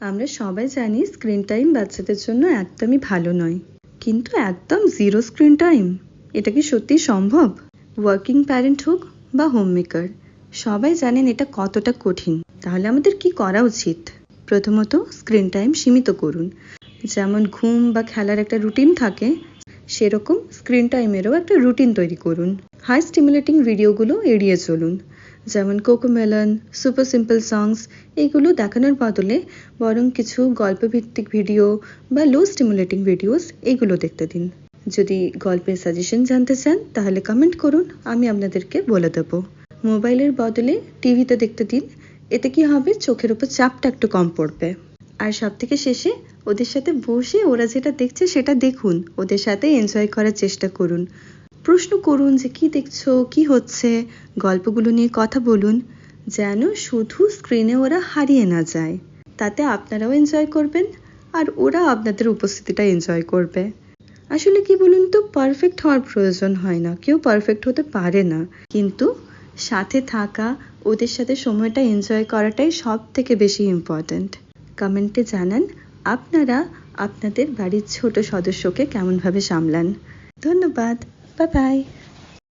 আমরা সবাই জানি স্ক্রিন টাইম বাচ্চাদের জন্য একদমই ভালো নয়, কিন্তু একদম জিরো স্ক্রিন টাইম এটা কি সত্যি সম্ভব? ওয়ার্কিং প্যারেন্ট হোক বা হোম মেকার, সবাই জানেন এটা কতটা কঠিন। তাহলে আমাদের কি করা উচিত? প্রথমত, স্ক্রিন টাইম সীমিত করুন। যেমন ঘুম বা খেলার একটা রুটিন থাকে, সেরকম স্ক্রিন টাইমেরও একটা রুটিন তৈরি করুন। হাই স্টিমুলেটিং ভিডিওগুলো এড়িয়ে চলুন, যেমন কোকোমেলন, সুপার সিম্পল সংস, এইগুলো দেখানোর বদলে বরং কিছু গল্পভিত্তিক ভিডিও বা লো স্টিমুলেটিং ভিডিওস এইগুলো দেখতে দিন। যদি গল্পের সাজেশন জানতে চান তাহলে কমেন্ট করুন, আমি আপনাদেরকে বলে দেবো। মোবাইলের বদলে টিভিতে দেখতে দিন, এতে কি হবে, চোখের উপর চাপটা একটু কম পড়বে। আর সব থেকে শেষে ওদের সাথে বসে ওরা যেটা দেখছে সেটা দেখুন, ওদের সাথে এনজয় করার চেষ্টা করুন। প্রশ্ন করুন যে কি দেখছো, কি হচ্ছে, গল্পগুলো নিয়ে কথা বলুন, যেন শুধু স্ক্রিনে ওরা হারিয়ে না যায়। তাতে আপনারাও এনজয় করবেন আর ওরা আপনাদের উপস্থিতিটা এনজয় করবে। আসলে কি বলুন তো, পারফেক্ট হওয়ার প্রয়োজন হয় না, কেউ পারফেক্ট হতে পারে না, কিন্তু সাথে থাকা, ওদের সাথে সময়টা এনজয় করাটাই সব থেকে বেশি ইম্পর্ট্যান্ট। কমেন্টে জানান আপনারা আপনাদের বাড়ির ছোট সদস্যকে কেমনভাবে সামলান। ধন্যবাদ, বাই বাই।